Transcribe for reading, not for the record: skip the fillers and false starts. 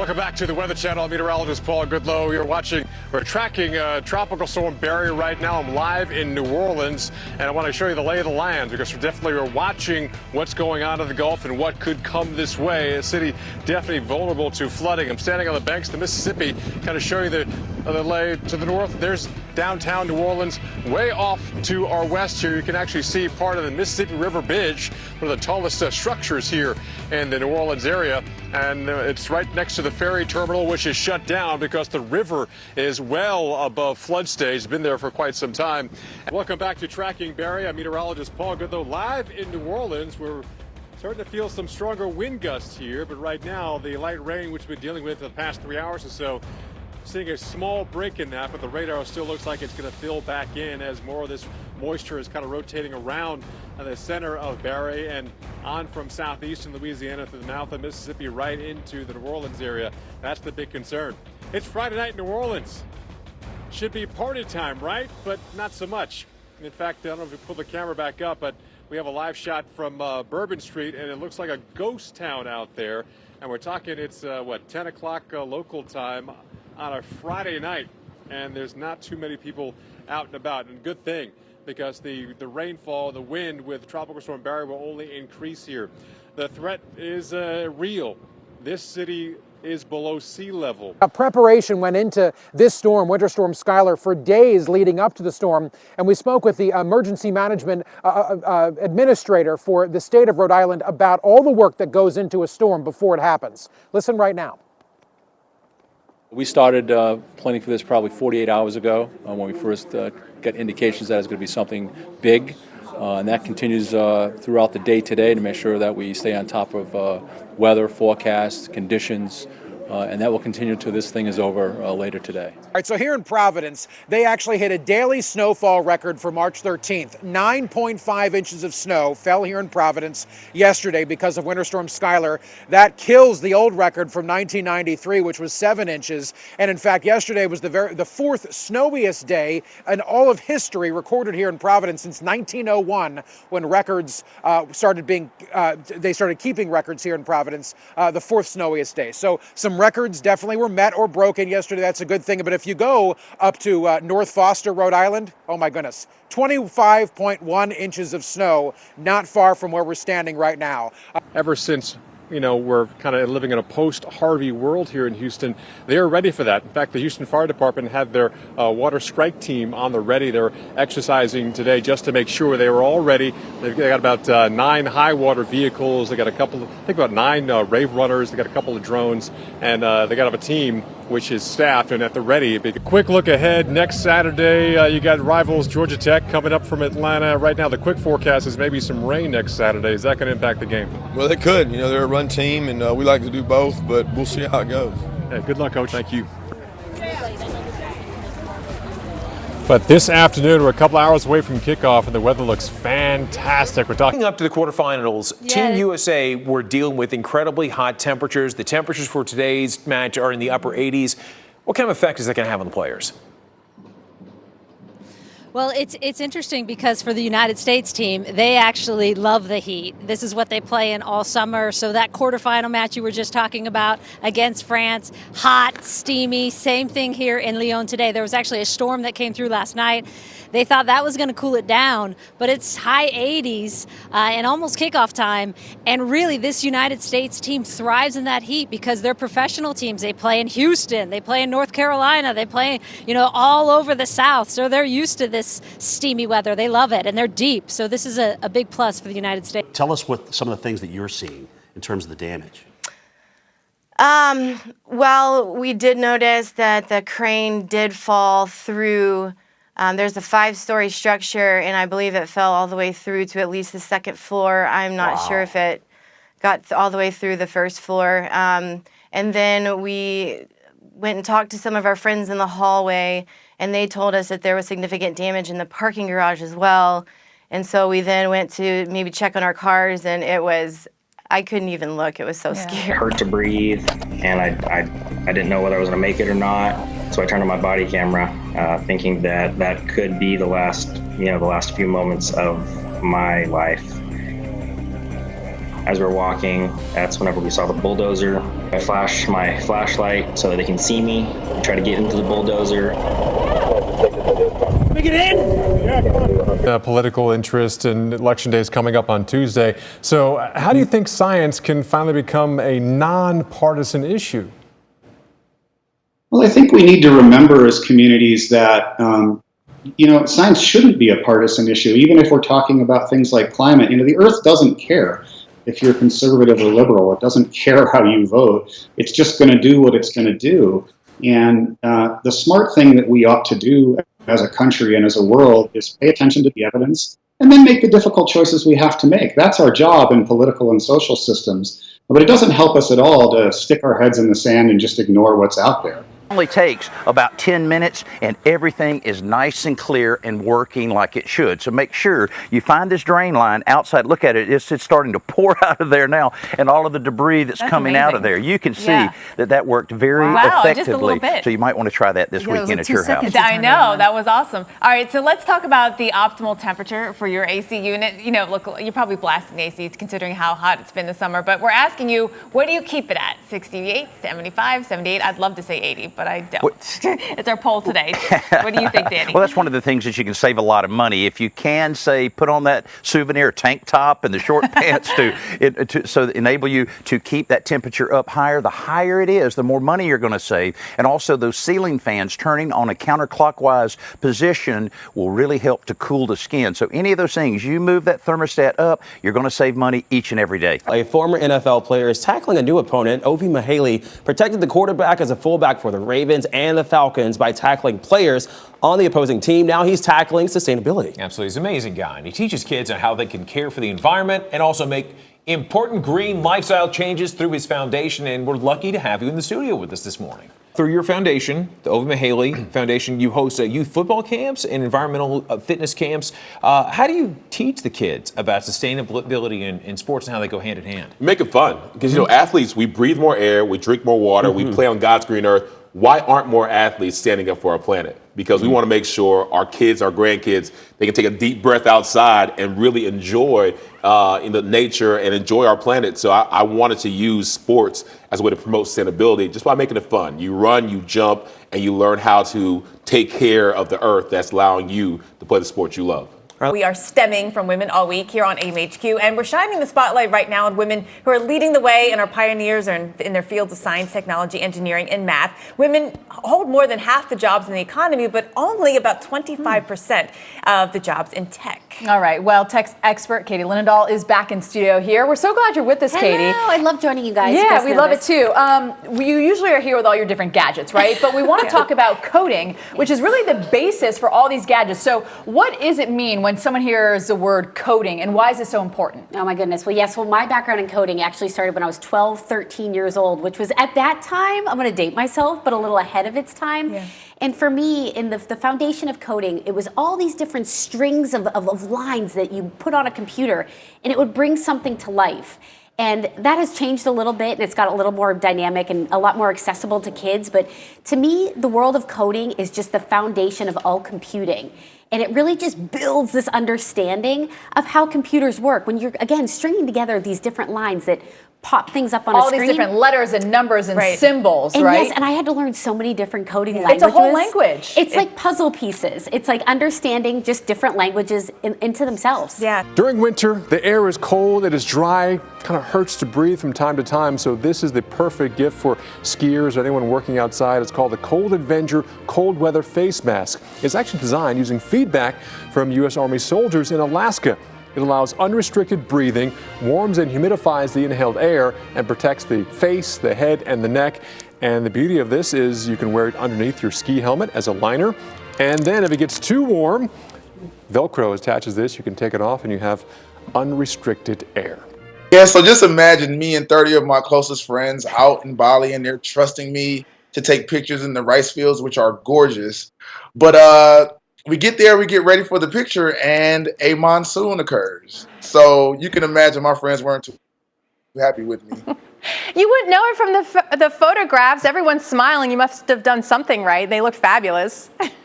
Welcome back to the Weather Channel. I'm meteorologist Paul Goodlow. We're tracking Tropical Storm Barry right now. I'm live in New Orleans, and I want to show you the lay of the land because we're watching what's going on in the Gulf and what could come this way. A city definitely vulnerable to flooding. I'm standing on the banks of the Mississippi, kind of show you the lay to the north. There's downtown New Orleans. Way off to our west here, you can actually see part of the Mississippi River Bridge, one of the tallest structures here in the New Orleans area. And it's right next to the ferry terminal, which is shut down because the river is well above flood stage. It's been there for quite some time. Welcome back to Tracking Barry. I'm meteorologist Paul Goodlow, live in New Orleans. We're starting to feel some stronger wind gusts here, but right now the light rain, which we've been dealing with for the past 3 hours or so, seeing a small break in that, but the radar still looks like it's going to fill back in as more of this moisture is kind of rotating around the center of Barry and on from southeastern Louisiana to the mouth of Mississippi right into the New Orleans area. That's the big concern. It's Friday night in New Orleans. Should be party time, right? But not so much. In fact, I don't know if we pull the camera back up, but we have a live shot from Bourbon Street, and it looks like a ghost town out there. And we're talking, it's 10 o'clock local time on a Friday night, and there's not too many people out and about. And good thing, because the rainfall, the wind with Tropical Storm Barry will only increase here. The threat is real. This city is below sea level. A preparation went into this storm, Winter Storm Skylar, for days leading up to the storm, and we spoke with the emergency management administrator for the state of Rhode Island about all the work that goes into a storm before it happens. Listen right now. We started planning for this probably 48 hours ago when we first got indications that it's going to be something big. And that continues throughout the day today to make sure that we stay on top of weather, forecasts, conditions, and that will continue until this thing is over later today. All right, so here in Providence, they actually hit a daily snowfall record for March 13th. 9.5 inches of snow fell here in Providence yesterday because of Winter Storm Skylar. That kills the old record from 1993, which was 7 inches. And in fact, yesterday was the fourth snowiest day in all of history recorded here in Providence since 1901, when records started keeping records here in Providence, the fourth snowiest day. So some records definitely were met or broken yesterday. That's a good thing. But if you go up to North Foster, Rhode Island, oh my goodness, 25.1 inches of snow, not far from where we're standing right now. Ever since we're kind of living in a post-Harvey world here in Houston, they're ready for that. In fact, the Houston Fire Department had their water strike team on the ready. They're exercising today just to make sure they were all ready. They got about 9 high water vehicles. They got about 9 rave runners. They got a couple of drones, and they got a team which is staffed and at the ready. A quick look ahead. Next Saturday, you got rivals Georgia Tech coming up from Atlanta. Right now, the quick forecast is maybe some rain next Saturday. Is that going to impact the game? Well, they could. They're a run team, and we like to do both, but we'll see how it goes. Yeah, good luck, Coach. Thank you. But this afternoon, we're a couple hours away from kickoff, and the weather looks fantastic. We're talking up to the quarterfinals. Yeah. Team USA were dealing with incredibly hot temperatures. The temperatures for today's match are in the upper 80s. What kind of effect is that going to have on the players? Well, it's interesting because for the United States team, they actually love the heat. This is what they play in all summer. So that quarterfinal match you were just talking about against France, hot, steamy, same thing here in Lyon today. There was actually a storm that came through last night. They thought that was going to cool it down, but it's high 80s and almost kickoff time. And really, this United States team thrives in that heat because they're professional teams. They play in Houston, they play in North Carolina, they play, all over the South. So they're used to this steamy weather. They love it, and they're deep. So this is a big plus for the United States. Tell us what some of the things that you're seeing in terms of the damage. Well, we did notice that the crane did fall through. There's a 5-story structure, and I believe it fell all the way through to at least the second floor. I'm not sure if it got all the way through the first floor. And then we went and talked to some of our friends in the hallway, and they told us that there was significant damage in the parking garage as well. And so we then went to maybe check on our cars, and I couldn't even look. It was so scary. Hurt to breathe, and I didn't know whether I was going to make it or not. So I turned on my body camera, thinking that could be the last few moments of my life. as we're walking. That's whenever we saw the bulldozer. I flash my flashlight so that they can see me. I try to get into the bulldozer. Political interest and election day is coming up on Tuesday. So how do you think science can finally become a nonpartisan issue? Well, I think we need to remember as communities that, science shouldn't be a partisan issue, even if we're talking about things like climate. The Earth doesn't care if you're conservative or liberal. It doesn't care how you vote. It's just going to do what it's going to do. And the smart thing that we ought to do as a country and as a world is pay attention to the evidence and then make the difficult choices we have to make. That's our job in political and social systems. But it doesn't help us at all to stick our heads in the sand and just ignore what's out there. Only takes about 10 minutes and everything is nice and clear and working like it should. So make sure you find this drain line outside. Look at it. It's starting to pour out of there now, and all of the debris that's coming out of there. You can see that worked very effectively. Just a little bit. So you might want to try that this weekend at your house. I know. That was awesome. All right, so let's talk about the optimal temperature for your AC unit. Look, you're probably blasting the AC considering how hot it's been this summer, but we're asking you, what do you keep it at? 68, 75, 78? I'd love to say 80, but I don't. It's our poll today. What do you think, Danny? Well, that's one of the things that you can save a lot of money. If you can, say, put on that souvenir tank top and the short pants so enable you to keep that temperature up higher. The higher it is, the more money you're going to save. And also those ceiling fans turning on a counterclockwise position will really help to cool the skin. So any of those things, you move that thermostat up, you're going to save money each and every day. A former NFL player is tackling a new opponent. Ovie Mughelli protected the quarterback as a fullback for the Ravens and the Falcons by tackling players on the opposing team. Now he's tackling sustainability. Absolutely. He's an amazing guy. And he teaches kids on how they can care for the environment and also make important green lifestyle changes through his foundation. And we're lucky to have you in the studio with us this morning. Through your foundation, the Ovie Mughelli Foundation, you host youth football camps and environmental fitness camps. How do you teach the kids about sustainability in sports and how they go hand in hand? Make it fun. Because, athletes, we breathe more air, we drink more water, we play on God's green earth. Why aren't more athletes standing up for our planet? Because we want to make sure our kids, our grandkids, they can take a deep breath outside and really enjoy in the nature and enjoy our planet. So I wanted to use sports as a way to promote sustainability just by making it fun. You run, you jump, and you learn how to take care of the earth that's allowing you to play the sport you love. We are stemming from Women All Week here on AMHQ, and we're shining the spotlight right now on women who are leading the way and are pioneers in their fields of science, technology, engineering, and math. Women hold more than half the jobs in the economy, but only about 25% of the jobs in tech. All right. Well, tech expert Katie Linendahl is back in studio here. We're so glad you're with us, Katie. Hello. I love joining you guys. Yeah, we love it too. You usually are here with all your different gadgets, right? But we want to talk about coding, which is really the basis for all these gadgets. So what does it mean when someone hears the word coding, and why is it so important? Oh my goodness. Well, yes. Well, my background in coding actually started when I was 12, 13 years old, which was at that time, I'm going to date myself, but a little ahead of its time. Yeah. And for me, in the foundation of coding, it was all these different strings of lines that you put on a computer, and it would bring something to life. And that has changed a little bit, and it's got a little more dynamic and a lot more accessible to kids. But to me, the world of coding is just the foundation of all computing. And it really just builds this understanding of how computers work when you're, again, stringing together these different lines that pop things up on a screen. All these different letters and numbers and symbols, and right? Yes, and I had to learn so many different coding languages. It's a whole language. It's like puzzle pieces. It's like understanding just different languages into themselves. Yeah. During winter, the air is cold, it is dry, kind of hurts to breathe from time to time, so this is the perfect gift for skiers or anyone working outside. It's called the Cold Avenger Cold Weather Face Mask. It's actually designed using feedback from U.S. Army soldiers in Alaska. It allows unrestricted breathing, warms and humidifies the inhaled air, and protects the face, the head, and the neck. And the beauty of this is you can wear it underneath your ski helmet as a liner. And then if it gets too warm, Velcro attaches this. You can take it off and you have unrestricted air. Yeah, so just imagine me and 30 of my closest friends out in Bali, and they're trusting me to take pictures in the rice fields, which are gorgeous. But we get there, we get ready for the picture, and a monsoon occurs. So you can imagine my friends weren't too happy with me. You wouldn't know it from the photographs. Everyone's smiling. You must have done something right. They look fabulous.